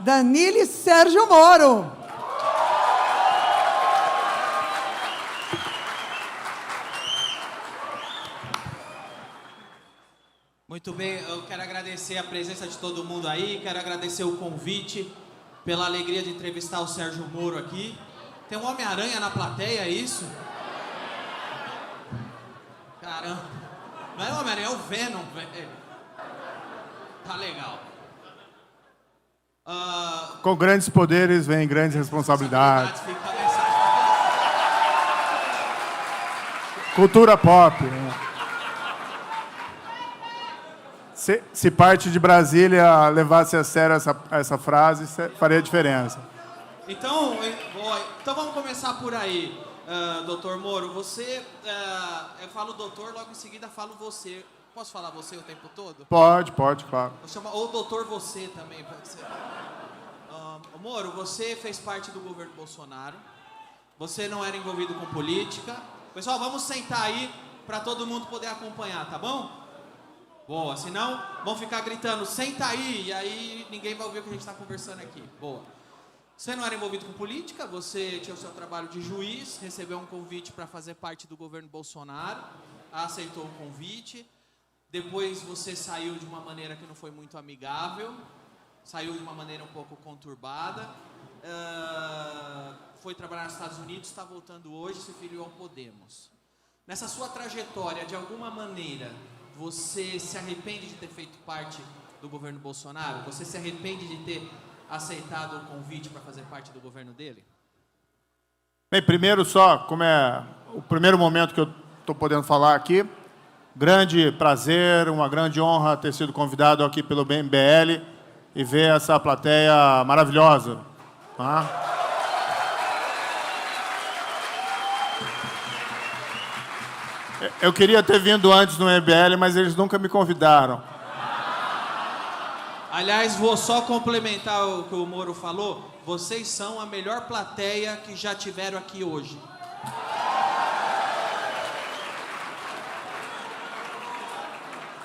Danilo e Sérgio Moro. Muito bem, eu quero agradecer a presença de todo mundo aí, quero agradecer o convite, pela alegria de entrevistar o Sérgio Moro aqui. Tem um Homem-Aranha na plateia, é isso? Caramba, não é o Homem-Aranha, é o Venom. Tá legal. Com grandes poderes vem grandes responsabilidades. Cultura pop, né? Se parte de Brasília levasse a sério essa frase, faria diferença. Então vamos começar por aí, doutor Moro. Você, eu falo doutor, logo em seguida falo você. Posso falar você o tempo todo? Pode, claro. Vou chamar, ou doutor você também, pode ser. Moro, você fez parte do governo Bolsonaro. Você não era envolvido com política. Pessoal, vamos sentar aí para todo mundo poder acompanhar, tá bom? Boa, senão vão ficar gritando, senta aí, e aí ninguém vai ouvir o que a gente está conversando aqui. Boa. Você não era envolvido com política, você tinha o seu trabalho de juiz, recebeu um convite para fazer parte do governo Bolsonaro, aceitou o convite, depois você saiu de uma maneira que não foi muito amigável, saiu de uma maneira um pouco conturbada, foi trabalhar nos Estados Unidos, está voltando hoje, se filiou ao Podemos. Nessa sua trajetória, de alguma maneira, você se arrepende de ter feito parte do governo Bolsonaro? Você se arrepende de ter aceitado o convite para fazer parte do governo dele? Bem, primeiro só, como é o primeiro momento que eu estou podendo falar aqui, grande prazer, uma grande honra ter sido convidado aqui pelo MBL e ver essa plateia maravilhosa. Tá? Eu queria ter vindo antes no MBL, mas eles nunca me convidaram. Aliás, vou só complementar o que o Moro falou. Vocês são a melhor plateia que já tiveram aqui hoje.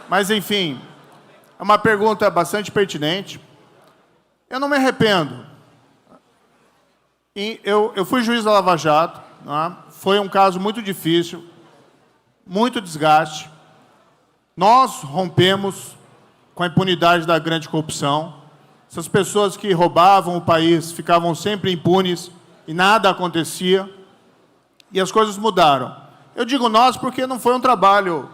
Mas, enfim, é uma pergunta bastante pertinente. Eu não me arrependo. Eu fui juiz da Lava Jato, né? Foi um caso muito difícil, muito desgaste. Nós rompemos com a impunidade da grande corrupção. Essas pessoas que roubavam o país ficavam sempre impunes e nada acontecia. E as coisas mudaram. Eu digo nós porque não foi um trabalho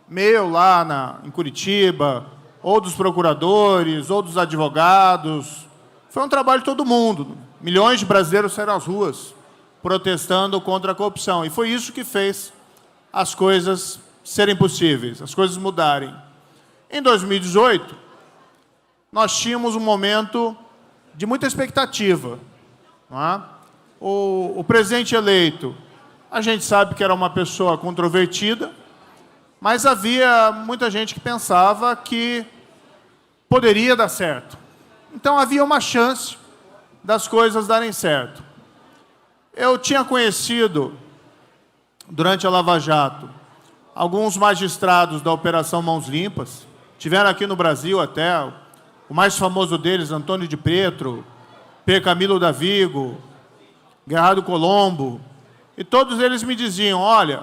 meu lá em Curitiba, ou dos procuradores, ou dos advogados. Foi um trabalho de todo mundo. Milhões de brasileiros saíram às ruas protestando contra a corrupção. E foi isso que fez as coisas serem possíveis, as coisas mudarem. Em 2018, nós tínhamos um momento de muita expectativa. Não é? O presidente eleito, a gente sabe que era uma pessoa controvertida, mas havia muita gente que pensava que poderia dar certo. Então havia uma chance das coisas darem certo. Eu tinha conhecido, durante a Lava Jato, alguns magistrados da Operação Mãos Limpas, tiveram aqui no Brasil até, o mais famoso deles, Antônio de Pretro, P. Camilo Davigo, Gerardo Colombo, e todos eles me diziam, olha,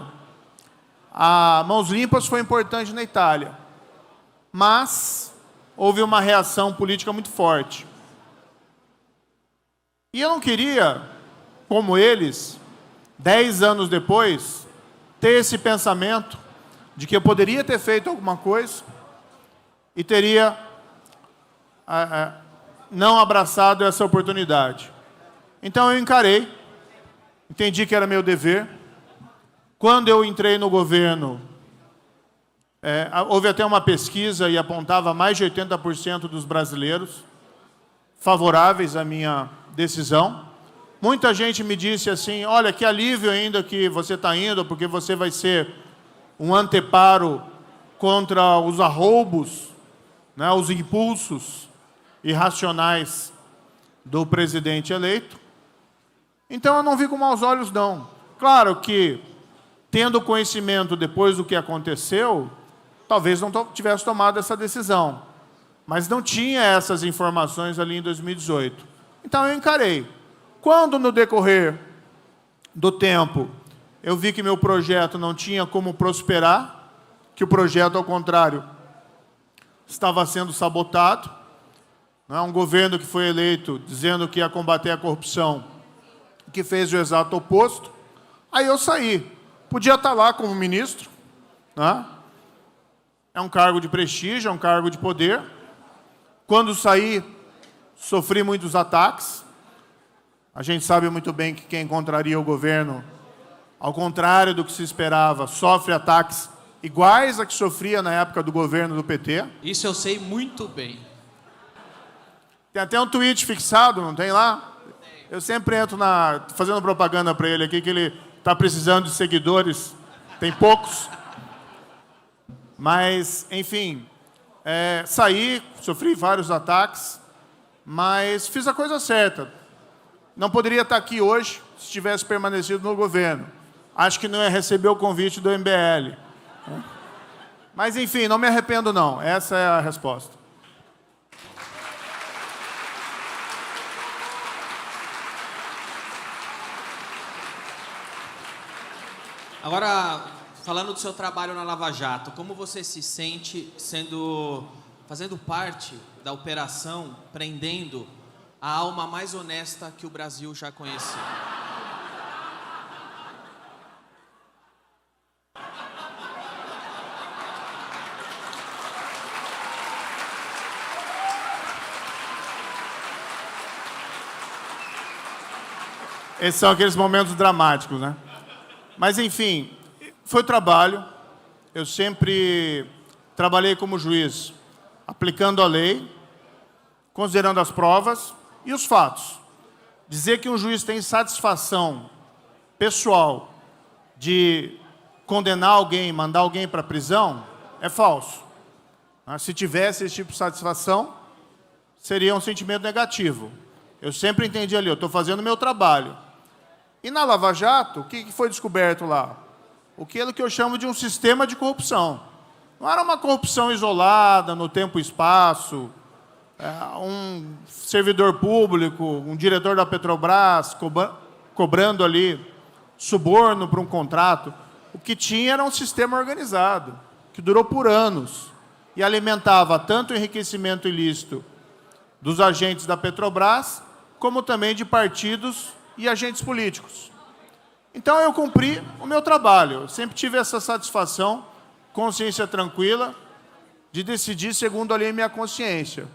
a Mãos Limpas foi importante na Itália, mas houve uma reação política muito forte. E eu não queria, como eles, 10 anos depois, ter esse pensamento de que eu poderia ter feito alguma coisa e teria não abraçado essa oportunidade. Então eu encarei, entendi que era meu dever. Quando eu entrei no governo, houve até uma pesquisa e apontava mais de 80% dos brasileiros favoráveis à minha decisão. Muita gente me disse assim, olha, que alívio ainda que você está indo, porque você vai ser um anteparo contra os arroubos, né, os impulsos irracionais do presidente eleito. Então eu não vi com maus olhos, não. Claro que, tendo conhecimento depois do que aconteceu, talvez não tivesse tomado essa decisão. mas não tinha essas informações ali em 2018. Então eu encarei. Quando, no decorrer do tempo, eu vi que meu projeto não tinha como prosperar, que o projeto, ao contrário, estava sendo sabotado, não é? Um governo que foi eleito dizendo que ia combater a corrupção, que fez o exato oposto, aí eu saí. Podia estar lá como ministro, né? É um cargo de prestígio, é um cargo de poder. Quando saí, sofri muitos ataques. A gente sabe muito bem que quem encontraria o governo, ao contrário do que se esperava, sofre ataques iguais a que sofria na época do governo do PT. Isso eu sei muito bem. Tem até um tweet fixado, não tem lá? Eu sempre entro fazendo propaganda para ele aqui, que ele está precisando de seguidores. Tem poucos. Mas, enfim, saí, sofri vários ataques, mas fiz a coisa certa. Não poderia estar aqui hoje se tivesse permanecido no governo. Acho que não ia receber o convite do MBL. Mas, enfim, não me arrependo, não. Essa é a resposta. Agora, falando do seu trabalho na Lava Jato, como você se sente fazendo parte da operação, prendendo a alma mais honesta que o Brasil já conhecia? Esses são aqueles momentos dramáticos, né? Mas, enfim, foi trabalho. Eu sempre trabalhei como juiz, aplicando a lei, considerando as provas e os fatos. Dizer que um juiz tem satisfação pessoal de condenar alguém, mandar alguém para a prisão, é falso. Se tivesse esse tipo de satisfação, seria um sentimento negativo. Eu sempre entendi ali, eu estou fazendo o meu trabalho. E na Lava Jato, o que foi descoberto lá? Aquilo que eu chamo de um sistema de corrupção. Não era uma corrupção isolada, no tempo e espaço, um servidor público, um diretor da Petrobras cobrando ali suborno para um contrato. O que tinha era um sistema organizado, que durou por anos e alimentava tanto o enriquecimento ilícito dos agentes da Petrobras, como também de partidos e agentes políticos. Então eu cumpri o meu trabalho. Eu sempre tive essa satisfação, consciência tranquila, de decidir segundo ali a minha consciência.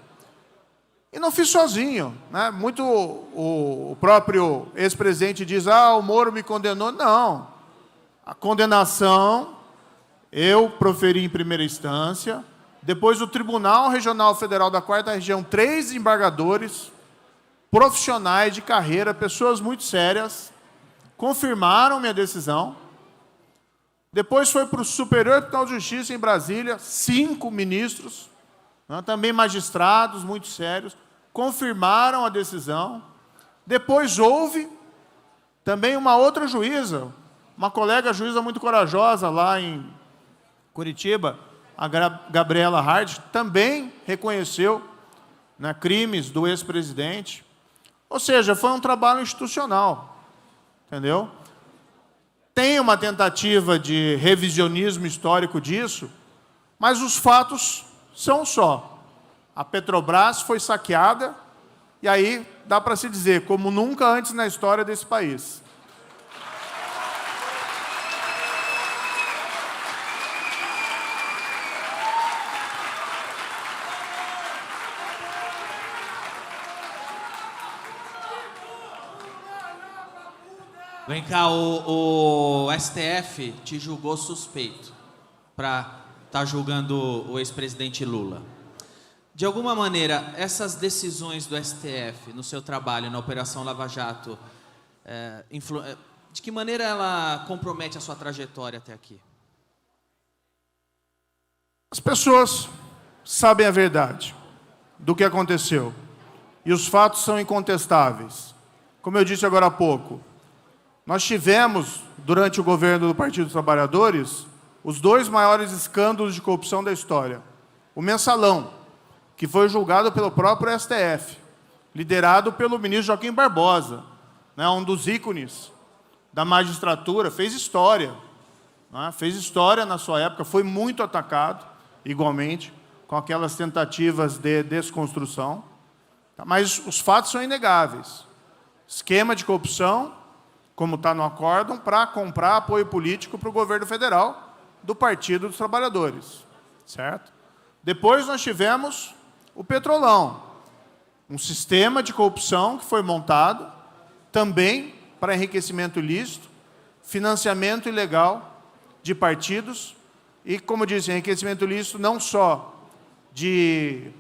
E não fiz sozinho, né? Muito o próprio ex-presidente diz, o Moro me condenou. Não. A condenação eu proferi em primeira instância, depois o Tribunal Regional Federal da 4ª Região, 3 desembargadores, profissionais de carreira, pessoas muito sérias, confirmaram minha decisão. Depois foi para o Superior Tribunal de Justiça em Brasília, 5 ministros, também magistrados muito sérios, confirmaram a decisão. Depois houve também uma outra juíza, uma colega juíza muito corajosa lá em Curitiba, a Gabriela Hard, também reconheceu, né, crimes do ex-presidente. Ou seja, foi um trabalho institucional, entendeu? Tem uma tentativa de revisionismo histórico disso, mas os fatos são só. A Petrobras foi saqueada, e aí dá para se dizer, como nunca antes na história desse país. Vem cá, o STF te julgou suspeito para estar julgando o ex-presidente Lula. De alguma maneira, essas decisões do STF no seu trabalho na Operação Lava Jato, de que maneira ela compromete a sua trajetória até aqui? As pessoas sabem a verdade do que aconteceu. E os fatos são incontestáveis. Como eu disse agora há pouco, nós tivemos, durante o governo do Partido dos Trabalhadores, os 2 maiores escândalos de corrupção da história. O Mensalão, que foi julgado pelo próprio STF, liderado pelo ministro Joaquim Barbosa, né, um dos ícones da magistratura, fez história. Né, fez história na sua época, foi muito atacado, igualmente, com aquelas tentativas de desconstrução. Tá, mas os fatos são inegáveis. Esquema de corrupção, como está no acórdão, para comprar apoio político para o governo federal do Partido dos Trabalhadores. Certo? Depois nós tivemos o Petrolão, um sistema de corrupção que foi montado também para enriquecimento ilícito, financiamento ilegal de partidos e, como disse, enriquecimento ilícito não só de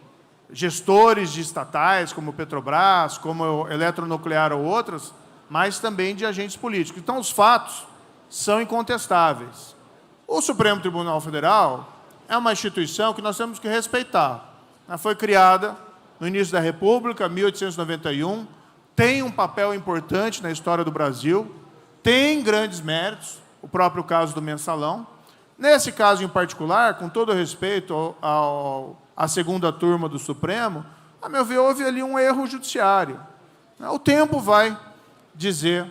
gestores de estatais, como Petrobras, como Eletronuclear ou outras, mas também de agentes políticos. Então, os fatos são incontestáveis. O Supremo Tribunal Federal é uma instituição que nós temos que respeitar. Ela foi criada no início da República, 1891, tem um papel importante na história do Brasil, tem grandes méritos, o próprio caso do Mensalão. Nesse caso em particular, com todo respeito à segunda turma do Supremo, a meu ver, houve ali um erro judiciário. O tempo vai dizer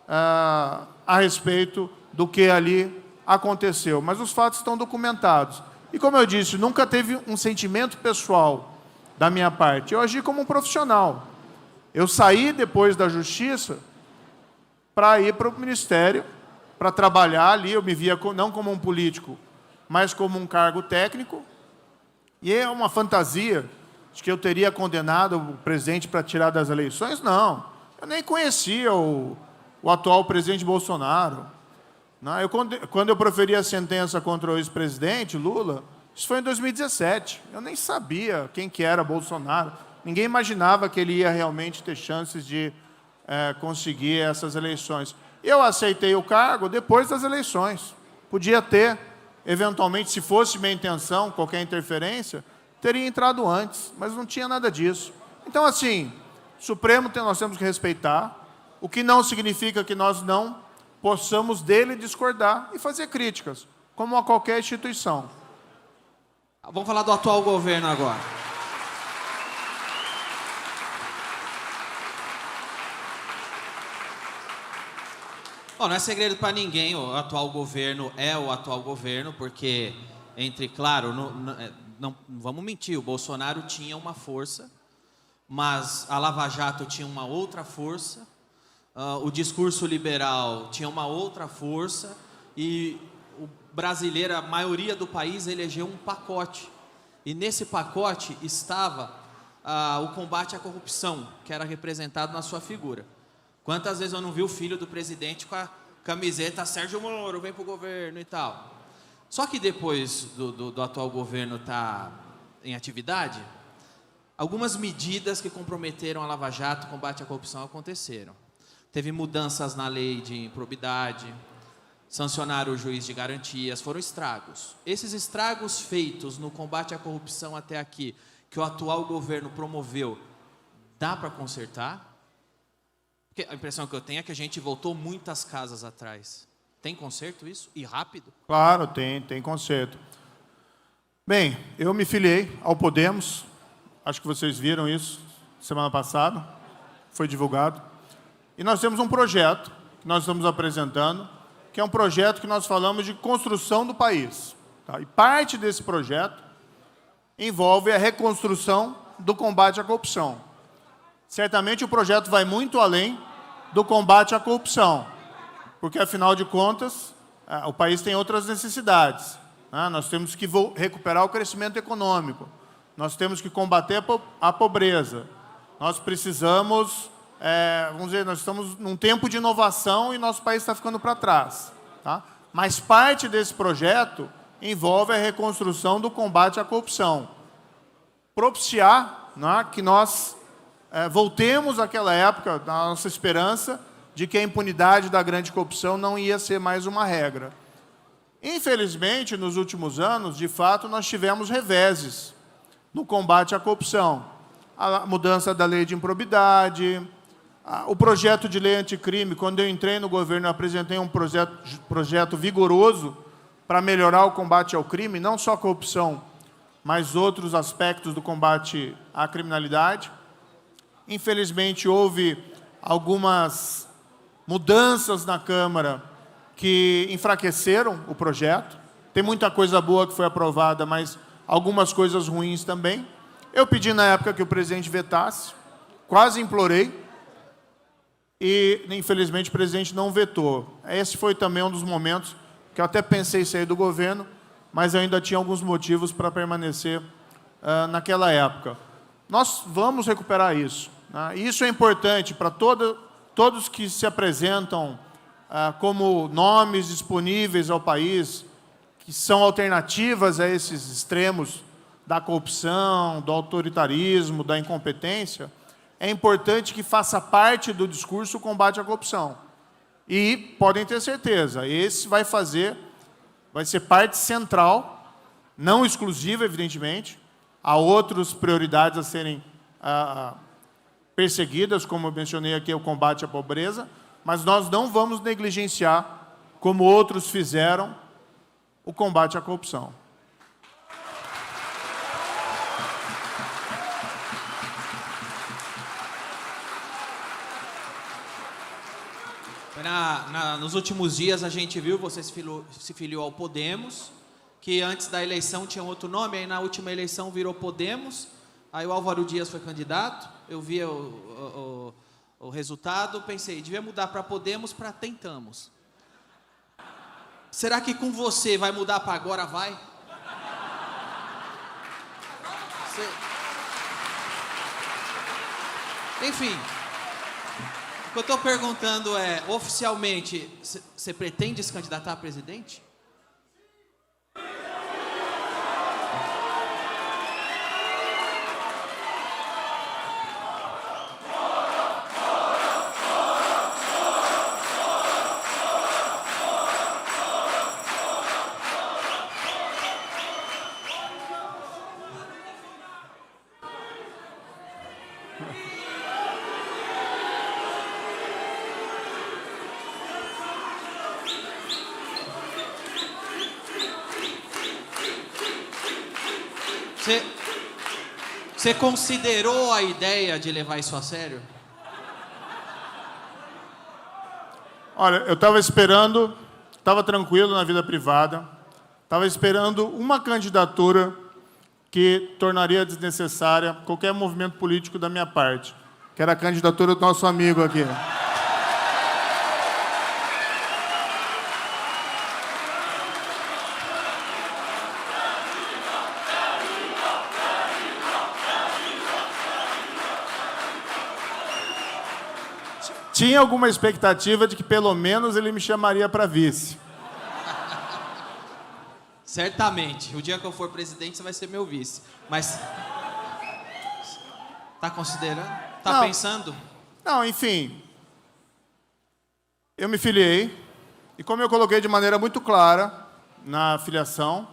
a respeito do que ali aconteceu, mas os fatos estão documentados. E, como eu disse, nunca teve um sentimento pessoal da minha parte. Eu agi como um profissional. Eu saí depois da Justiça para ir para o Ministério, para trabalhar ali. Eu me via não como um político, mas como um cargo técnico. E é uma fantasia de que eu teria condenado o presidente para tirar das eleições. Não. Eu nem conhecia o atual presidente Bolsonaro. Não, quando eu proferi a sentença contra o ex-presidente Lula, isso foi em 2017. Eu nem sabia quem que era Bolsonaro. Ninguém imaginava que ele ia realmente ter chances de conseguir essas eleições. Eu aceitei o cargo depois das eleições. Podia ter, eventualmente, se fosse minha intenção, qualquer interferência, teria entrado antes, mas não tinha nada disso. Então, assim, Supremo nós temos que respeitar, o que não significa que nós não possamos dele discordar e fazer críticas, como a qualquer instituição. Vamos falar do atual governo agora. Bom, não é segredo para ninguém, o atual governo é o atual governo, porque, claro, não vamos mentir, o Bolsonaro tinha uma força, mas a Lava Jato tinha uma outra força, o discurso liberal tinha uma outra força, e o brasileiro, a maioria do país, elegeu um pacote. E nesse pacote estava o combate à corrupção, que era representado na sua figura. Quantas vezes eu não vi o filho do presidente com a camiseta Sérgio Moro, vem para o governo e tal. Só que depois do atual governo estar em atividade, algumas medidas que comprometeram a Lava Jato, combate à corrupção, aconteceram. Teve mudanças na lei de improbidade, sancionaram o juiz de garantias, foram estragos. Esses estragos feitos no combate à corrupção até aqui, que o atual governo promoveu, dá para consertar? Porque a impressão que eu tenho é que a gente voltou muitas casas atrás. Tem conserto isso? E rápido? Claro, tem conserto. Bem, eu me filiei ao Podemos, acho que vocês viram isso semana passada, foi divulgado. E nós temos um projeto que nós estamos apresentando, que é um projeto que nós falamos de construção do país. Tá? E parte desse projeto envolve a reconstrução do combate à corrupção. Certamente o projeto vai muito além do combate à corrupção, porque, afinal de contas, o país tem outras necessidades. Né? Nós temos que recuperar o crescimento econômico, nós temos que combater a pobreza, nós precisamos, vamos dizer, nós estamos num tempo de inovação e nosso país está ficando para trás. Tá? Mas parte desse projeto envolve a reconstrução do combate à corrupção. Propiciar, né, que nós voltemos àquela época, da nossa esperança de que a impunidade da grande corrupção não ia ser mais uma regra. Infelizmente, nos últimos anos, de fato, nós tivemos reveses no combate à corrupção. A mudança da lei de improbidade, o projeto de lei anticrime. Quando eu entrei no governo, eu apresentei um projeto vigoroso para melhorar o combate ao crime, não só a corrupção, mas outros aspectos do combate à criminalidade. Infelizmente, houve algumas mudanças na Câmara que enfraqueceram o projeto. Tem muita coisa boa que foi aprovada, mas algumas coisas ruins também. Eu pedi na época que o presidente vetasse, quase implorei, e infelizmente o presidente não vetou. Esse foi também um dos momentos que eu até pensei em sair do governo, mas eu ainda tinha alguns motivos para permanecer naquela época. Nós vamos recuperar isso, né? E isso é importante para todos que se apresentam como nomes disponíveis ao país, que são alternativas a esses extremos da corrupção, do autoritarismo, da incompetência. É importante que faça parte do discurso o combate à corrupção. E podem ter certeza, esse vai ser parte central, não exclusiva, evidentemente. Há outras prioridades a serem perseguidas, como eu mencionei aqui, o combate à pobreza, mas nós não vamos negligenciar, como outros fizeram, o combate à corrupção. Nos últimos dias a gente viu, você se filiou ao Podemos, que antes da eleição tinha outro nome, aí na última eleição virou Podemos, aí o Álvaro Dias foi candidato, eu vi o resultado, pensei, devia mudar para Podemos, para Tentamos. Será que com você vai mudar para Agora Vai? Enfim, o que eu estou perguntando é, oficialmente, você pretende se candidatar a presidente? Você considerou a ideia de levar isso a sério? Olha, eu estava esperando, estava tranquilo na vida privada, estava esperando uma candidatura que tornaria desnecessária qualquer movimento político da minha parte, que era a candidatura do nosso amigo aqui. Tinha alguma expectativa de que pelo menos ele me chamaria para vice. Certamente. O dia que eu for presidente, você vai ser meu vice. Mas... tá considerando? Tá pensando? Não, enfim. Eu me filiei. E como eu coloquei de maneira muito clara na filiação,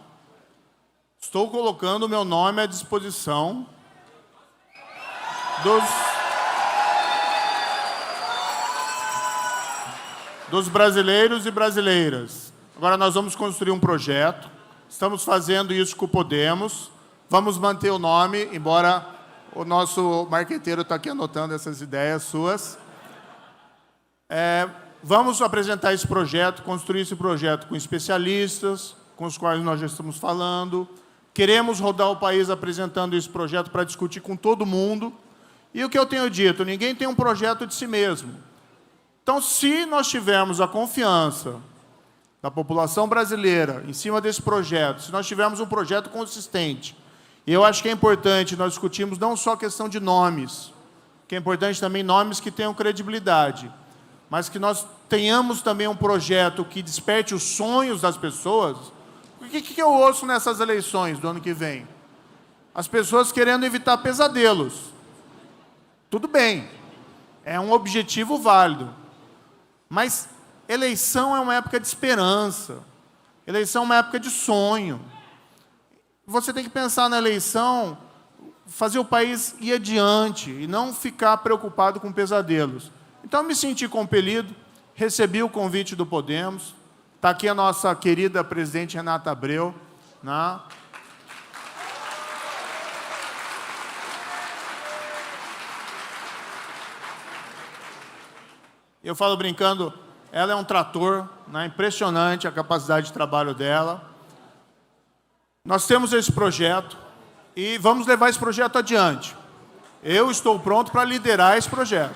estou colocando o meu nome à disposição dos brasileiros e brasileiras. Agora nós vamos construir um projeto, estamos fazendo isso com o Podemos, vamos manter o nome, embora o nosso marqueteiro está aqui anotando essas ideias suas. Vamos apresentar esse projeto, construir esse projeto com especialistas, com os quais nós já estamos falando. Queremos rodar o país apresentando esse projeto para discutir com todo mundo. E o que eu tenho dito, ninguém tem um projeto de si mesmo. Então, se nós tivermos a confiança da população brasileira em cima desse projeto, se nós tivermos um projeto consistente, e eu acho que é importante nós discutirmos não só a questão de nomes, que é importante também nomes que tenham credibilidade, mas que nós tenhamos também um projeto que desperte os sonhos das pessoas. O que eu ouço nessas eleições do ano que vem? As pessoas querendo evitar pesadelos. Tudo bem, é um objetivo válido. Mas eleição é uma época de esperança. Eleição é uma época de sonho. Você tem que pensar na eleição, fazer o país ir adiante e não ficar preocupado com pesadelos. Então, eu me senti compelido, recebi o convite do Podemos. Está aqui a nossa querida presidente Renata Abreu, né? Eu falo brincando, ela é um trator, né? Impressionante a capacidade de trabalho dela. Nós temos esse projeto e vamos levar esse projeto adiante. Eu estou pronto para liderar esse projeto.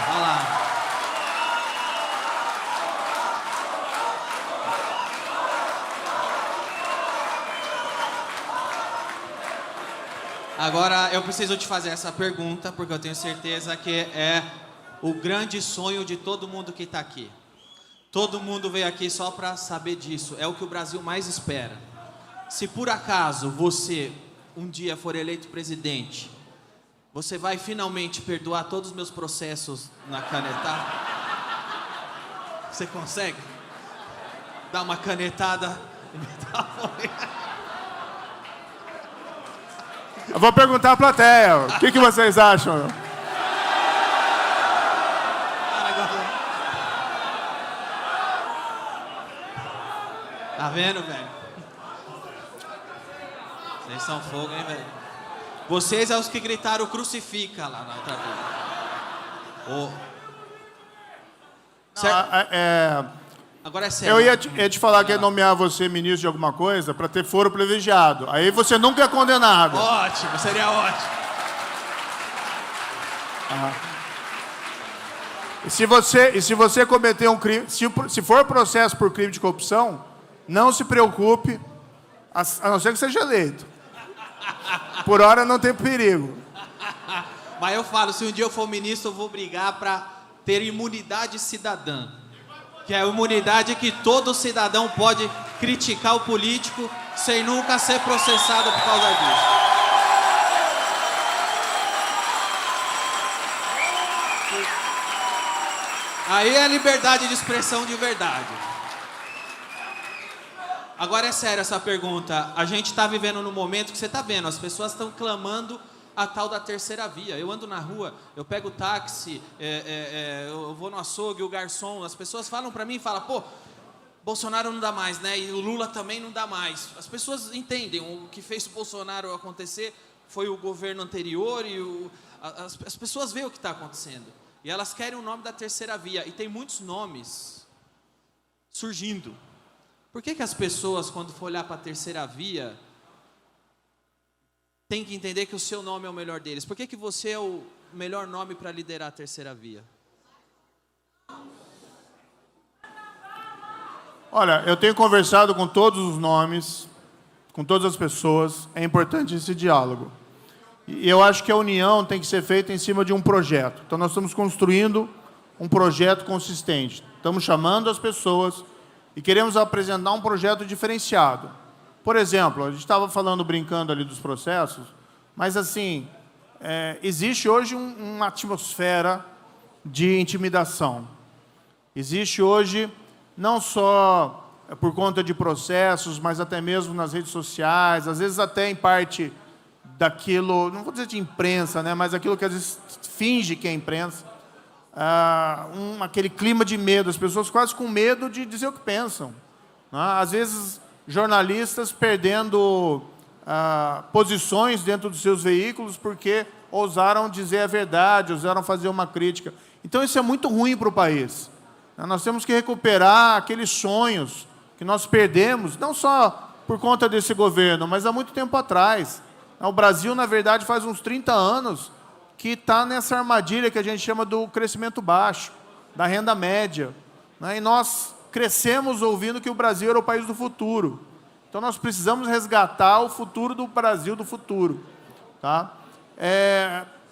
Vai lá. Agora, eu preciso te fazer essa pergunta, porque eu tenho certeza que é o grande sonho de todo mundo que está aqui. Todo mundo veio aqui só para saber disso. É o que o Brasil mais espera. Se por acaso você um dia for eleito presidente, você vai finalmente perdoar todos os meus processos na canetada? Você consegue? Dar uma canetada e me dar uma... Eu vou perguntar à plateia, o que vocês acham? Tá vendo, velho? Vocês são fogo, hein, velho? Vocês é os que gritaram crucifica lá na outra vez. Agora é sério. Eu ia te falar que ia nomear você ministro de alguma coisa para ter foro privilegiado. Aí você nunca é condenado. Ótimo, seria ótimo. E se você cometer um crime, se for processo por crime de corrupção, não se preocupe, a não ser que seja eleito. Por hora não tem perigo. Mas eu falo, se um dia eu for ministro, eu vou brigar para ter imunidade cidadã. Que é a imunidade que todo cidadão pode criticar o político sem nunca ser processado por causa disso. Aí é liberdade de expressão de verdade. Agora é sério essa pergunta. A gente está vivendo num momento que você está vendo, as pessoas estão clamando a tal da terceira via. Eu ando na rua, eu pego táxi, eu vou no açougue, o garçom, as pessoas falam para mim e falam, pô, Bolsonaro não dá mais, né? E o Lula também não dá mais. As pessoas entendem, o que fez o Bolsonaro acontecer foi o governo anterior e as pessoas veem o que está acontecendo. E elas querem o nome da terceira via. E tem muitos nomes surgindo. Por que as pessoas, quando for olhar para a terceira via, tem que entender que o seu nome é o melhor deles? Por que você é o melhor nome para liderar a terceira via? Olha, eu tenho conversado com todos os nomes, com todas as pessoas. É importante esse diálogo. E eu acho que a união tem que ser feita em cima de um projeto. Então, nós estamos construindo um projeto consistente. Estamos chamando as pessoas e queremos apresentar um projeto diferenciado. Por exemplo, a gente estava falando, brincando ali dos processos, mas, assim, existe hoje uma atmosfera de intimidação. Existe hoje, não só por conta de processos, mas até mesmo nas redes sociais, às vezes até em parte daquilo, não vou dizer de imprensa, né, mas aquilo que às vezes finge que é imprensa, aquele clima de medo, as pessoas quase com medo de dizer o que pensam. Né? Às vezes, jornalistas perdendo posições dentro dos seus veículos porque ousaram dizer a verdade, ousaram fazer uma crítica. Então, isso é muito ruim para o país. Nós temos que recuperar aqueles sonhos que nós perdemos, não só por conta desse governo, mas há muito tempo atrás. O Brasil, na verdade, faz uns 30 anos que está nessa armadilha que a gente chama do crescimento baixo, da renda média. E nós crescemos ouvindo que o Brasil era o país do futuro. Então, nós precisamos resgatar o futuro do Brasil do futuro. Tá?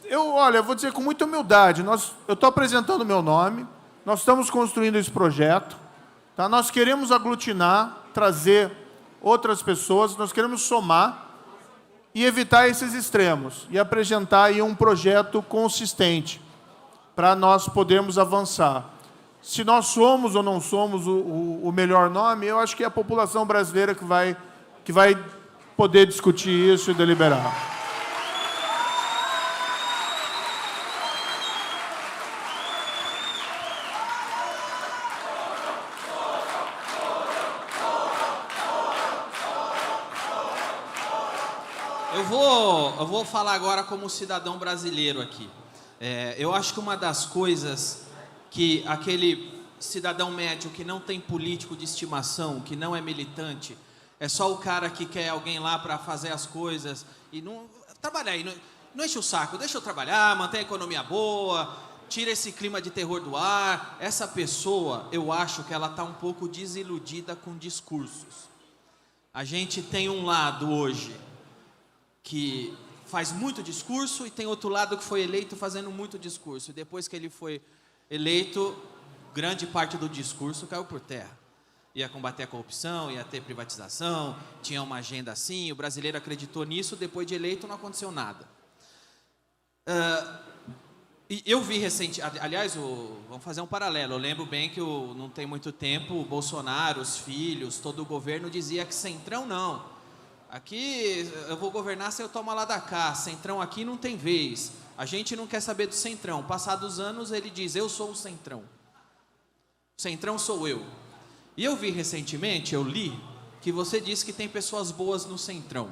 Eu vou dizer com muita humildade, eu estou apresentando o meu nome, nós estamos construindo esse projeto, tá? Nós queremos aglutinar, trazer outras pessoas, nós queremos somar e evitar esses extremos e apresentar aí um projeto consistente para nós podermos avançar. Se nós somos ou não somos o melhor nome, eu acho que é a população brasileira que vai poder discutir isso e deliberar. eu vou falar agora como cidadão brasileiro aqui. Eu acho que uma das coisas que aquele cidadão médio que não tem político de estimação, que não é militante, é só o cara que quer alguém lá para fazer as coisas e não trabalhar aí, não enche o saco, deixa eu trabalhar, mantém a economia boa, tira esse clima de terror do ar. Essa pessoa, eu acho que ela está um pouco desiludida com discursos. A gente tem um lado hoje que faz muito discurso e tem outro lado que foi eleito fazendo muito discurso. E depois que ele foi eleito, grande parte do discurso caiu por terra. Ia combater a corrupção, ia ter privatização, tinha uma agenda assim, o brasileiro acreditou nisso, depois de eleito não aconteceu nada. E eu vi recentemente, aliás, vamos fazer um paralelo, eu lembro bem que não tem muito tempo, o Bolsonaro, os filhos, todo o governo dizia que centrão não. Aqui eu vou governar se eu tomar lá da cá, centrão aqui não tem vez. A gente não quer saber do centrão. Passados anos ele diz, eu sou o centrão. O centrão sou eu. E eu vi recentemente, eu li, que você disse que tem pessoas boas no centrão.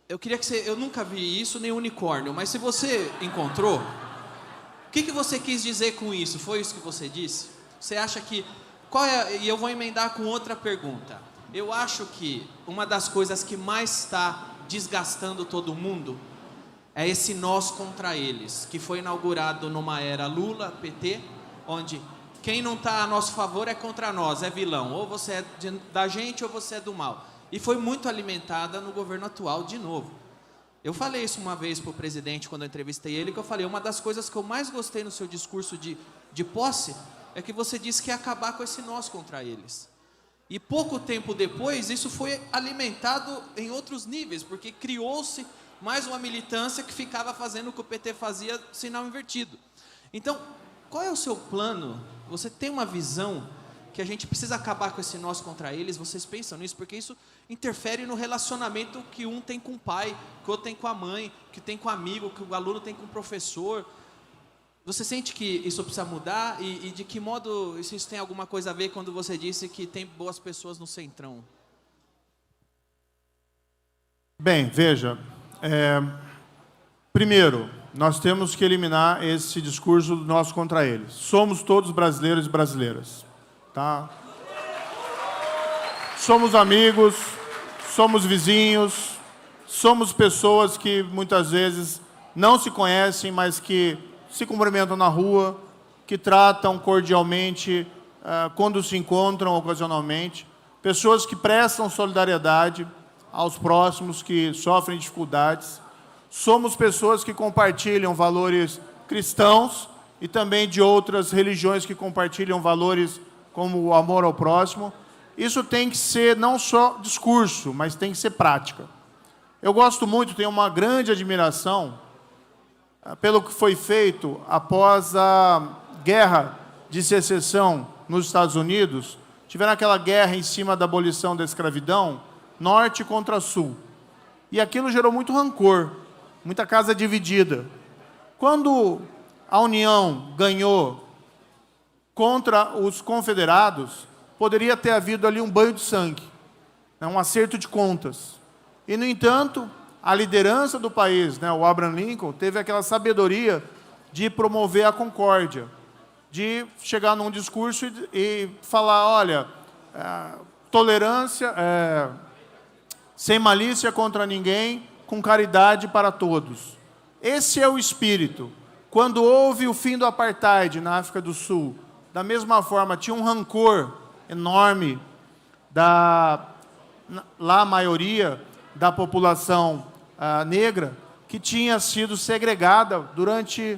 Eu queria que eu nunca vi isso, nem unicórnio, mas se você encontrou, o que você quis dizer com isso? Foi isso que você disse? Você acha que... E eu vou emendar com outra pergunta. Eu acho que uma das coisas que mais está desgastando todo mundo é esse nós contra eles, que foi inaugurado numa era Lula, PT, onde quem não está a nosso favor é contra nós, é vilão. Ou você é da gente ou você é do mal. E foi muito alimentada no governo atual de novo. Eu falei isso uma vez para o presidente, quando eu entrevistei ele, que eu falei, uma das coisas que eu mais gostei no seu discurso de posse, é que você disse que ia acabar com esse nós contra eles. E pouco tempo depois, isso foi alimentado em outros níveis, porque criou-se mais uma militância que ficava fazendo o que o PT fazia, sinal invertido. Então, qual é o seu plano? Você tem uma visão que a gente precisa acabar com esse nós contra eles? Vocês pensam nisso? Porque isso interfere no relacionamento que um tem com o pai, que o outro tem com a mãe, que tem com o amigo, que o aluno tem com o professor. Você sente que isso precisa mudar? E de que modo isso tem alguma coisa a ver quando você disse que tem boas pessoas no centrão? Bem, veja, primeiro, nós temos que eliminar esse discurso do nós contra eles. Somos todos brasileiros e brasileiras. Tá? Somos amigos, somos vizinhos, somos pessoas que muitas vezes não se conhecem, mas que se cumprimentam na rua, que tratam cordialmente quando se encontram ocasionalmente, pessoas que prestam solidariedade aos próximos que sofrem dificuldades. Somos pessoas que compartilham valores cristãos e também de outras religiões que compartilham valores como o amor ao próximo. Isso tem que ser não só discurso, mas tem que ser prática. Eu gosto muito, tenho uma grande admiração pelo que foi feito após a guerra de secessão nos Estados Unidos. Tiveram aquela guerra em cima da abolição da escravidão, norte contra sul. E aquilo gerou muito rancor, muita casa dividida. Quando a União ganhou contra os confederados, poderia ter havido ali um banho de sangue, um acerto de contas. E, no entanto, a liderança do país, o Abraham Lincoln, teve aquela sabedoria de promover a concórdia, de chegar num discurso e falar, olha, tolerância, sem malícia contra ninguém, com caridade para todos. Esse é o espírito. Quando houve o fim do apartheid na África do Sul, da mesma forma, tinha um rancor enorme lá a maioria da população negra que tinha sido segregada durante,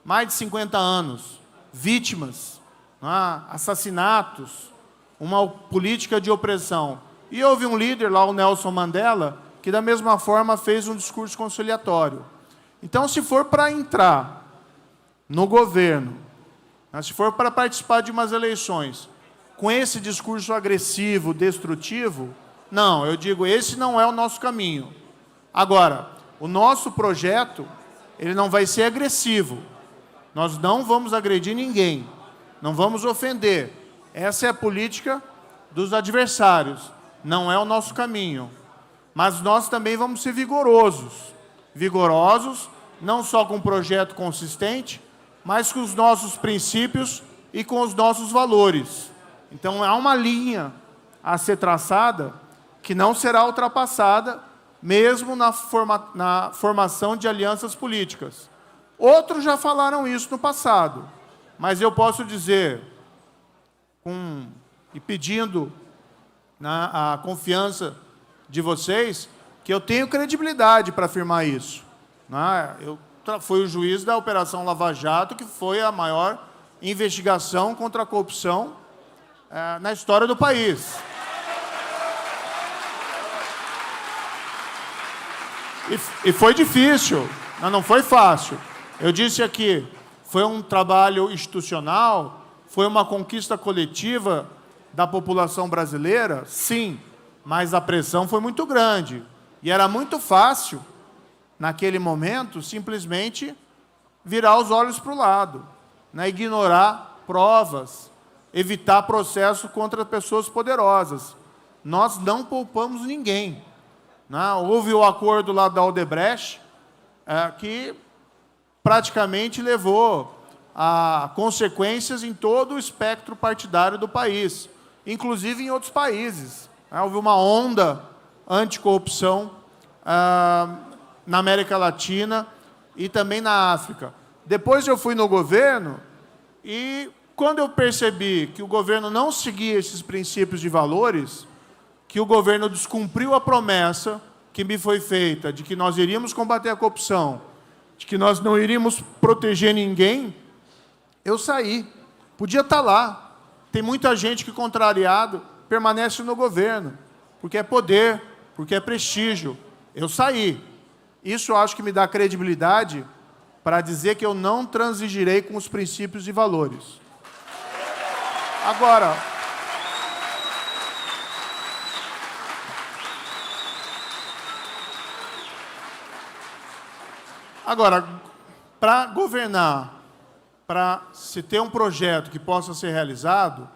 mais de 50 anos, vítimas, assassinatos, uma política de opressão. E houve um líder lá, o Nelson Mandela, que da mesma forma fez um discurso conciliatório. Então, se for para entrar no governo, se for para participar de umas eleições, com esse discurso agressivo, destrutivo, não, eu digo, esse não é o nosso caminho. Agora, o nosso projeto, ele não vai ser agressivo. Nós não vamos agredir ninguém, não vamos ofender. Essa é a política dos adversários. não é o nosso caminho. Mas nós também vamos ser vigorosos. Vigorosos, não só com um projeto consistente, mas com os nossos princípios e com os nossos valores. Então, há uma linha a ser traçada que não será ultrapassada, mesmo na formação de alianças políticas. Outros já falaram isso no passado, mas eu posso dizer, e pedindo a confiança de vocês, que eu tenho credibilidade para afirmar isso. Eu fui o juiz da Operação Lava Jato, que foi a maior investigação contra a corrupção na história do país. E foi difícil, não foi fácil. Eu disse aqui, foi um trabalho institucional, foi uma conquista coletiva da população brasileira, sim, mas a pressão foi muito grande. E era muito fácil, naquele momento, simplesmente virar os olhos para o lado, ignorar provas, evitar processo contra pessoas poderosas. Nós não poupamos ninguém. Houve o acordo lá da Odebrecht, que praticamente levou a consequências em todo o espectro partidário do país, inclusive em outros países. Houve uma onda anticorrupção na América Latina e também na África. Depois eu fui no governo e, quando eu percebi que o governo não seguia esses princípios e valores, que o governo descumpriu a promessa que me foi feita de que nós iríamos combater a corrupção, de que nós não iríamos proteger ninguém, eu saí. Podia estar lá. Tem muita gente que, contrariado, permanece no governo, porque é poder, porque é prestígio. Eu saí. Isso eu acho que me dá credibilidade para dizer que eu não transigirei com os princípios e valores. Agora, para governar, para se ter um projeto que possa ser realizado,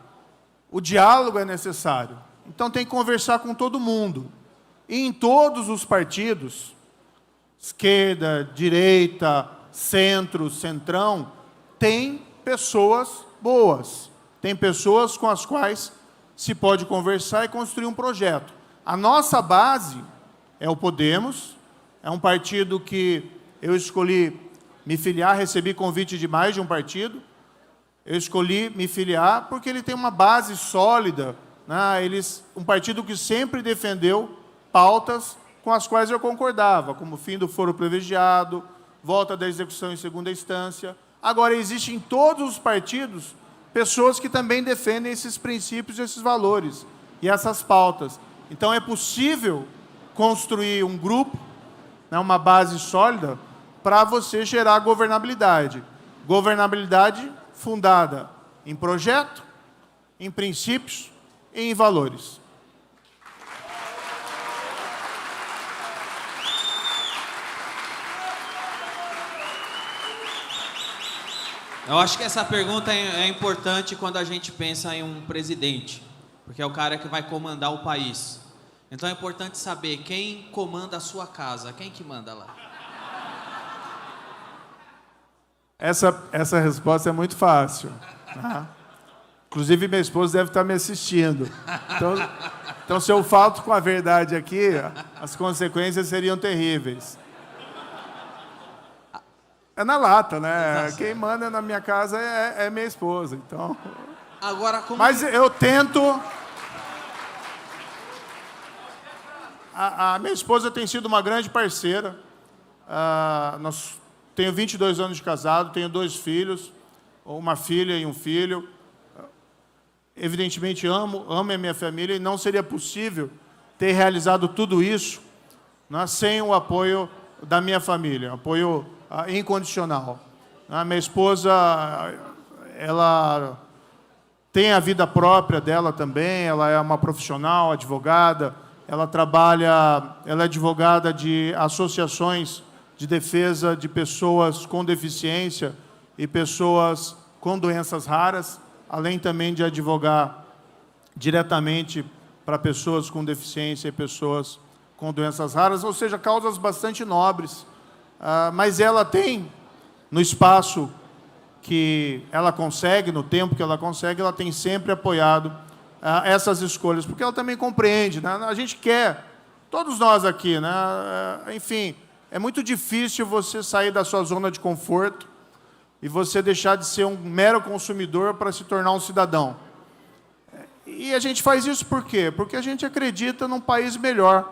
o diálogo é necessário. Então tem que conversar com todo mundo. E em todos os partidos, esquerda, direita, centro, centrão, tem pessoas boas. Tem pessoas com as quais se pode conversar e construir um projeto. A nossa base é o Podemos, é um partido que eu escolhi me filiar, recebi convite de mais de um partido. Eu escolhi me filiar porque ele tem uma base sólida, um partido que sempre defendeu pautas com as quais eu concordava, como o fim do foro privilegiado, volta da execução em segunda instância. Agora, existem em todos os partidos pessoas que também defendem esses princípios, esses valores e essas pautas. Então, é possível construir um grupo, uma base sólida, para você gerar governabilidade. Governabilidade fundada em projeto, em princípios e em valores. Eu acho que essa pergunta é importante quando a gente pensa em um presidente, porque é o cara que vai comandar o país. Então é importante saber quem comanda a sua casa, quem que manda lá. Essa resposta é muito fácil. Inclusive, minha esposa deve estar me assistindo. Então, se eu falto com a verdade aqui, as consequências seriam terríveis. É na lata, né? Quem manda na minha casa é minha esposa. Então. Agora, Mas eu tento. A minha esposa tem sido uma grande parceira. Tenho 22 anos de casado, tenho 2 filhos, uma filha e um filho. Evidentemente, amo a minha família e não seria possível ter realizado tudo isso sem o apoio da minha família, apoio incondicional. A minha esposa, ela tem a vida própria dela também, ela é uma profissional, advogada, ela é advogada de associações de defesa de pessoas com deficiência e pessoas com doenças raras, além também de advogar diretamente para pessoas com deficiência e pessoas com doenças raras, ou seja, causas bastante nobres. Mas ela tem, no espaço que ela consegue, no tempo que ela consegue, ela tem sempre apoiado essas escolhas, porque ela também compreende, né? A gente quer, todos nós aqui, né? Enfim, é muito difícil você sair da sua zona de conforto e você deixar de ser um mero consumidor para se tornar um cidadão. E a gente faz isso por quê? Porque a gente acredita num país melhor,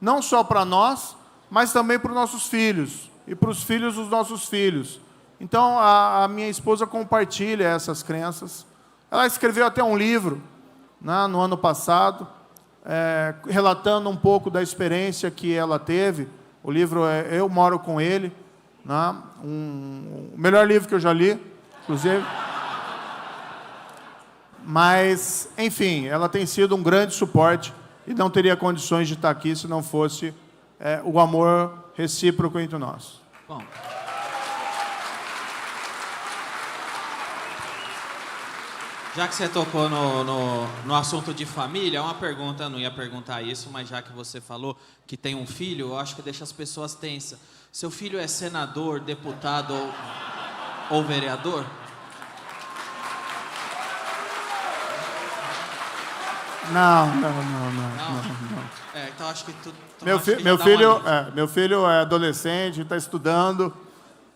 não só para nós, mas também para os nossos filhos e para os filhos dos nossos filhos. Então, a minha esposa compartilha essas crenças. Ela escreveu até um livro, né, no ano passado, relatando um pouco da experiência que ela teve. O livro é Eu Moro com Ele, né, o melhor livro que eu já li, inclusive. Mas, enfim, ela tem sido um grande suporte e não teria condições de estar aqui se não fosse o amor recíproco entre nós. Bom. Já que você tocou no assunto de família, uma pergunta, eu não ia perguntar isso, mas já que você falou que tem um filho, eu acho que deixa as pessoas tensas. Seu filho é senador, deputado ou vereador? Não. Então acho que tudo. Meu filho é adolescente, está estudando.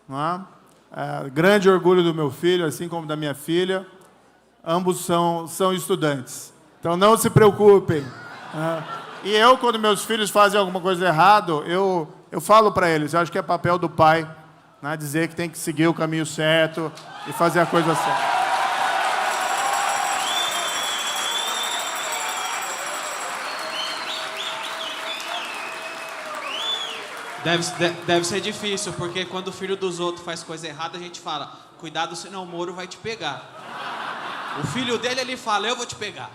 Não é? Grande orgulho do meu filho, assim como da minha filha. Ambos são estudantes. Então não se preocupem. E eu, quando meus filhos fazem alguma coisa errada, eu falo para eles, eu acho que é papel do pai, né, dizer que tem que seguir o caminho certo e fazer a coisa certa. Deve ser difícil, porque quando o filho dos outros faz coisa errada, a gente fala, cuidado, senão o Moro vai te pegar. O filho dele, ele fala, eu vou te pegar.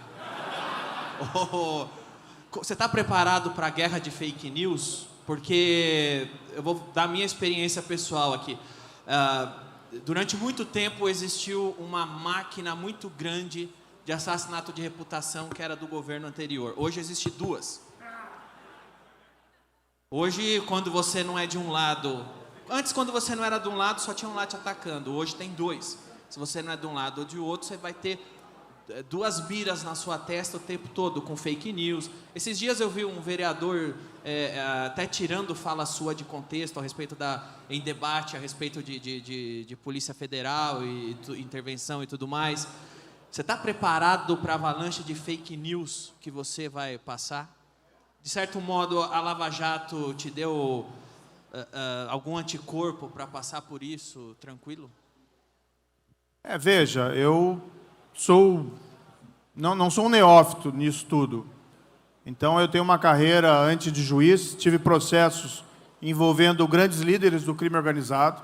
Você está preparado para a guerra de fake news? Porque eu vou dar a minha experiência pessoal aqui. Durante muito tempo existiu uma máquina muito grande de assassinato de reputação que era do governo anterior. Hoje existe duas. Hoje, quando você não é de um lado... Antes, quando você não era de um lado, só tinha um lado te atacando. Hoje tem dois. Se você não é de um lado ou de outro, você vai ter duas miras na sua testa o tempo todo, com fake news. Esses dias eu vi um vereador até tirando fala sua de contexto a respeito em debate a respeito de Polícia Federal e intervenção e tudo mais. Você está preparado para a avalanche de fake news que você vai passar? De certo modo, a Lava Jato te deu algum anticorpo para passar por isso tranquilo? Veja, eu não sou um neófito nisso tudo. Então, eu tenho uma carreira antes de juiz, tive processos envolvendo grandes líderes do crime organizado.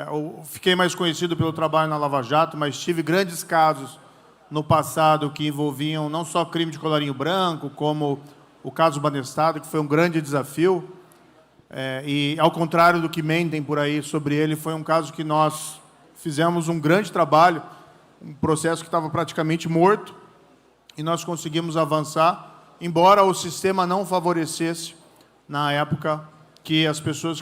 Eu fiquei mais conhecido pelo trabalho na Lava Jato, mas tive grandes casos no passado que envolviam não só crime de colarinho branco, como o caso Banestado, que foi um grande desafio. E, ao contrário do que mentem por aí sobre ele, foi um caso que nós fizemos um grande trabalho, um processo que estava praticamente morto, e nós conseguimos avançar, embora o sistema não favorecesse, na época, que as pessoas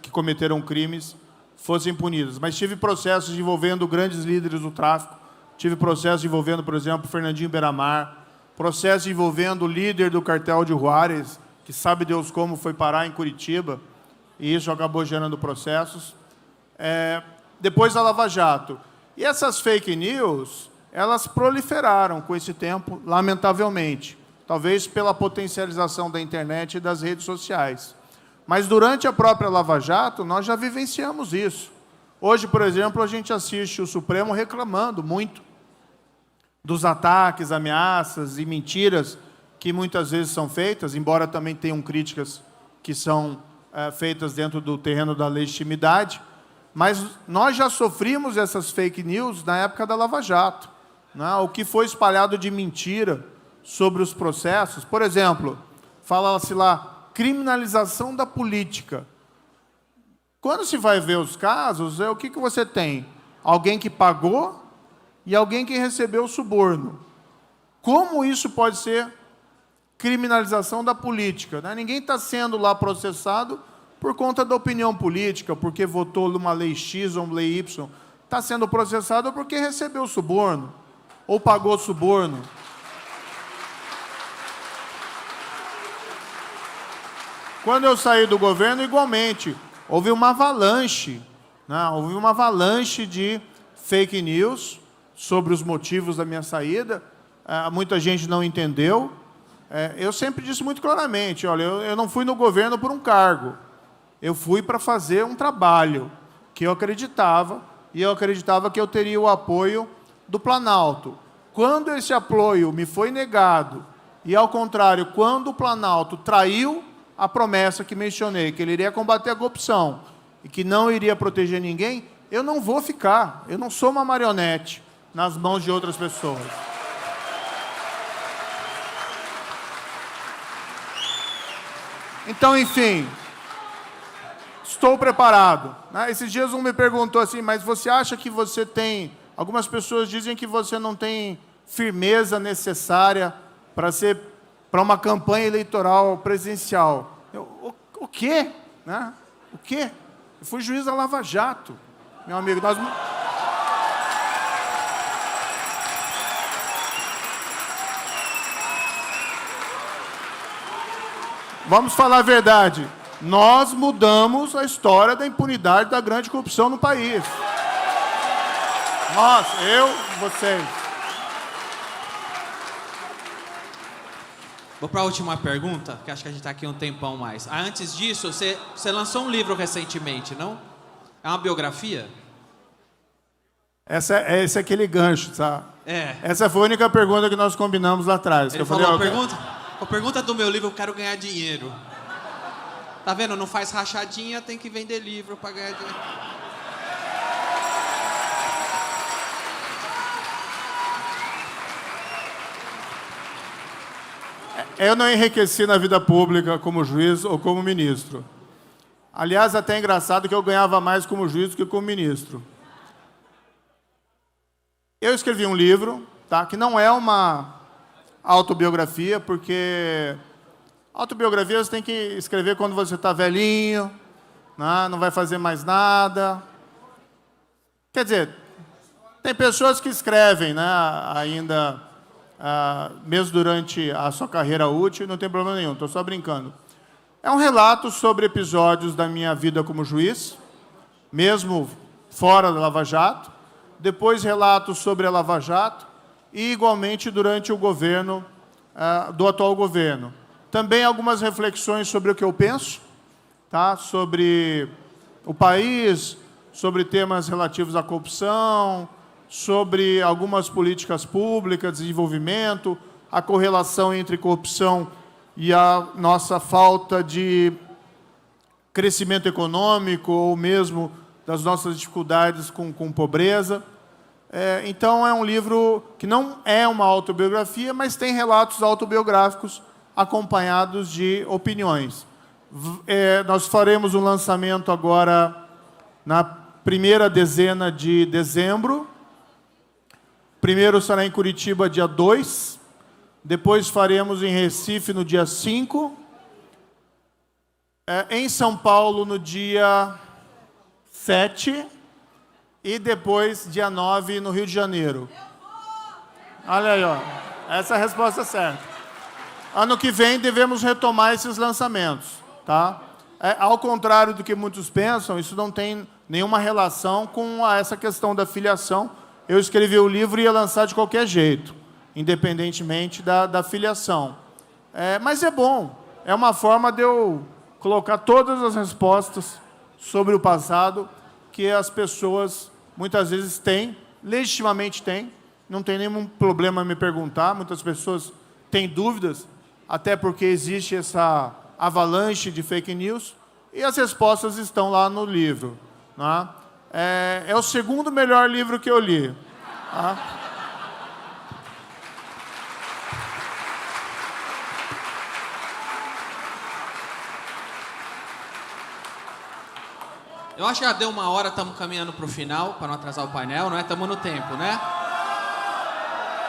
que cometeram crimes fossem punidas. Mas tive processos envolvendo grandes líderes do tráfico, tive processos envolvendo, por exemplo, Fernandinho Beiramar, processo envolvendo o líder do cartel de Juárez, que sabe Deus como foi parar em Curitiba, e isso acabou gerando processos. Depois da Lava Jato. E essas fake news, elas proliferaram com esse tempo, lamentavelmente. Talvez pela potencialização da internet e das redes sociais. Mas durante a própria Lava Jato, nós já vivenciamos isso. Hoje, por exemplo, a gente assiste o Supremo reclamando muito dos ataques, ameaças e mentiras que muitas vezes são feitas, embora também tenham críticas que são feitas dentro do terreno da legitimidade. Mas nós já sofrimos essas fake news na época da Lava Jato, né? O que foi espalhado de mentira sobre os processos. Por exemplo, fala-se lá, criminalização da política. Quando se vai ver os casos, o que você tem? Alguém que pagou e alguém que recebeu o suborno. como isso pode ser criminalização da política, né? Ninguém está sendo lá processado por conta da opinião política, porque votou numa lei X ou uma lei Y. Está sendo processado porque recebeu suborno ou pagou suborno. Quando eu saí do governo, igualmente, houve uma avalanche, né? Houve uma avalanche de fake news sobre os motivos da minha saída. Muita gente não entendeu. Eu sempre disse muito claramente, olha, eu não fui no governo por um cargo. Eu fui para fazer um trabalho que eu acreditava, e eu acreditava que eu teria o apoio do Planalto. Quando esse apoio me foi negado, e ao contrário, quando o Planalto traiu a promessa que mencionei, que ele iria combater a corrupção e que não iria proteger ninguém, eu não vou ficar. Eu não sou uma marionete nas mãos de outras pessoas. Então, enfim, estou preparado. Esses dias um me perguntou assim, mas você acha que você tem... Algumas pessoas dizem que você não tem firmeza necessária para uma campanha eleitoral presidencial. O quê? Né? O quê? Eu fui juiz da Lava Jato, meu amigo. Vamos falar a verdade. Nós mudamos a história da impunidade da grande corrupção no país. Nós, eu, vocês. Vou para a última pergunta, que acho que a gente está aqui um tempão mais. Antes disso, você lançou um livro recentemente, não? É uma biografia? Esse é aquele gancho, tá? É. Essa foi a única pergunta que nós combinamos lá atrás. Ele falou, a pergunta do meu livro, eu quero ganhar dinheiro. Tá vendo? Não faz rachadinha, tem que vender livro para ganhar dinheiro. Eu não enriqueci na vida pública como juiz ou como ministro. Aliás, até é engraçado que eu ganhava mais como juiz do que como ministro. Eu escrevi um livro, tá, que não é uma autobiografia, porque autobiografia você tem que escrever quando você está velhinho, né, não vai fazer mais nada. Quer dizer, tem pessoas que escrevem, né, ainda... mesmo durante a sua carreira útil, não tem problema nenhum, estou só brincando. É um relato sobre episódios da minha vida como juiz, mesmo fora da Lava Jato, depois relatos sobre a Lava Jato e, igualmente, durante o governo, do atual governo. Também algumas reflexões sobre o que eu penso, tá? Sobre o país, sobre temas relativos à corrupção, sobre algumas políticas públicas, desenvolvimento, a correlação entre corrupção e a nossa falta de crescimento econômico, ou mesmo das nossas dificuldades com pobreza. Então, é um livro que não é uma autobiografia, mas tem relatos autobiográficos acompanhados de opiniões. Nós faremos um lançamento agora na primeira dezena de dezembro. Primeiro será em Curitiba, dia 2. Depois faremos em Recife, no dia 5. Em São Paulo, no dia 7. E depois, dia 9, no Rio de Janeiro. Olha aí, ó. Essa é a resposta certa. Ano que vem, devemos retomar esses lançamentos. Tá? Ao contrário do que muitos pensam, isso não tem nenhuma relação com essa questão da filiação. Eu escrevi o livro e ia lançar de qualquer jeito, independentemente da filiação. Mas é bom. É uma forma de eu colocar todas as respostas sobre o passado que as pessoas muitas vezes têm, legitimamente têm. Não tem nenhum problema em me perguntar. Muitas pessoas têm dúvidas, até porque existe essa avalanche de fake news, e as respostas estão lá no livro. Né? É o segundo melhor livro que eu li. Tá? Eu acho que já deu uma hora, estamos caminhando para o final, para não atrasar o painel, não é? Estamos no tempo, né?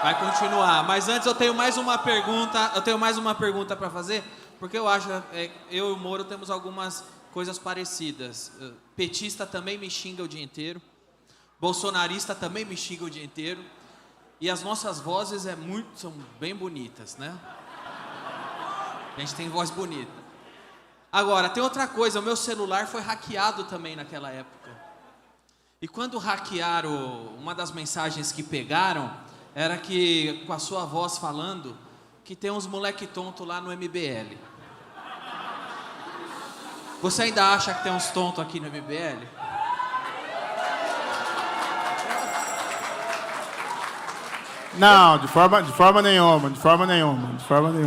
Vai continuar. Mas antes eu tenho mais uma pergunta para fazer, porque eu acho eu e o Moro temos algumas coisas parecidas. Petista também me xinga o dia inteiro. Bolsonarista também me xinga o dia inteiro. E as nossas vozes são bem bonitas, né? A gente tem voz bonita. Agora, tem outra coisa, o meu celular foi hackeado também naquela época. E quando hackearam, uma das mensagens que pegaram era que, com a sua voz falando, que tem uns moleque tonto lá no MBL. Você ainda acha que tem uns tontos aqui no MBL? Não, de forma nenhuma.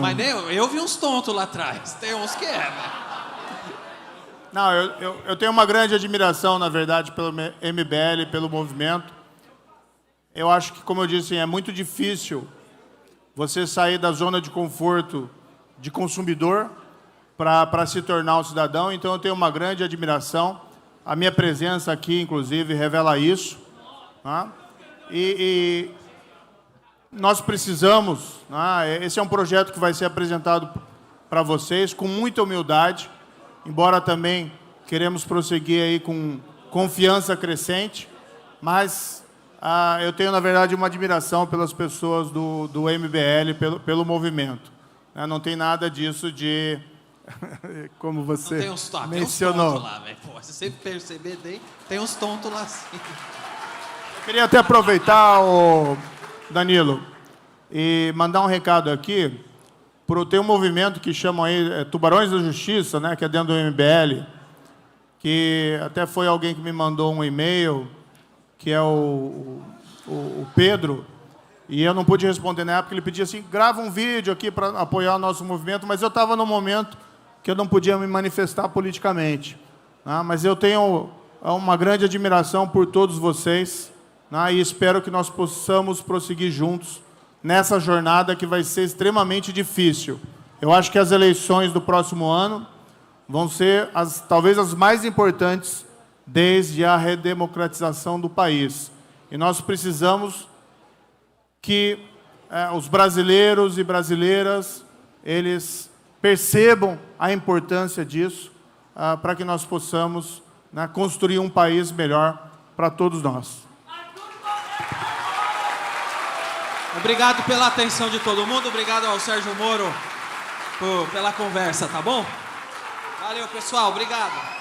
Mas nem eu vi uns tontos lá atrás. Tem uns que velho. Não, eu tenho uma grande admiração, na verdade, pelo MBL, pelo movimento. Eu acho que, como eu disse, é muito difícil você sair da zona de conforto de consumidor para se tornar um cidadão. Então, eu tenho uma grande admiração. A minha presença aqui, inclusive, revela isso. Tá? E nós precisamos, né? Esse é um projeto que vai ser apresentado para vocês com muita humildade, embora também queremos prosseguir aí com confiança crescente, mas eu tenho, na verdade, uma admiração pelas pessoas do MBL, pelo movimento. Não tem nada disso de... como você mencionou. Tem uns tontos lá, velho. Se você perceber, tem uns tontos lá sim. Eu queria até aproveitar, Danilo, e mandar um recado aqui. Tem um movimento que chamam aí Tubarões da Justiça, né, que é dentro do MBL, que até foi alguém que me mandou um e-mail, que é o Pedro, e eu não pude responder na época. Ele pedia assim, grava um vídeo aqui para apoiar o nosso movimento, mas eu estava num momento que eu não podia me manifestar politicamente. Né? Mas eu tenho uma grande admiração por todos vocês, né? E espero que nós possamos prosseguir juntos nessa jornada que vai ser extremamente difícil. Eu acho que as eleições do próximo ano vão ser talvez as mais importantes desde a redemocratização do país. E nós precisamos que os brasileiros e brasileiras, eles percebam a importância disso, para que nós possamos, né, construir um país melhor para todos nós. Obrigado pela atenção de todo mundo, obrigado ao Sérgio Moro pela conversa, tá bom? Valeu, pessoal, obrigado.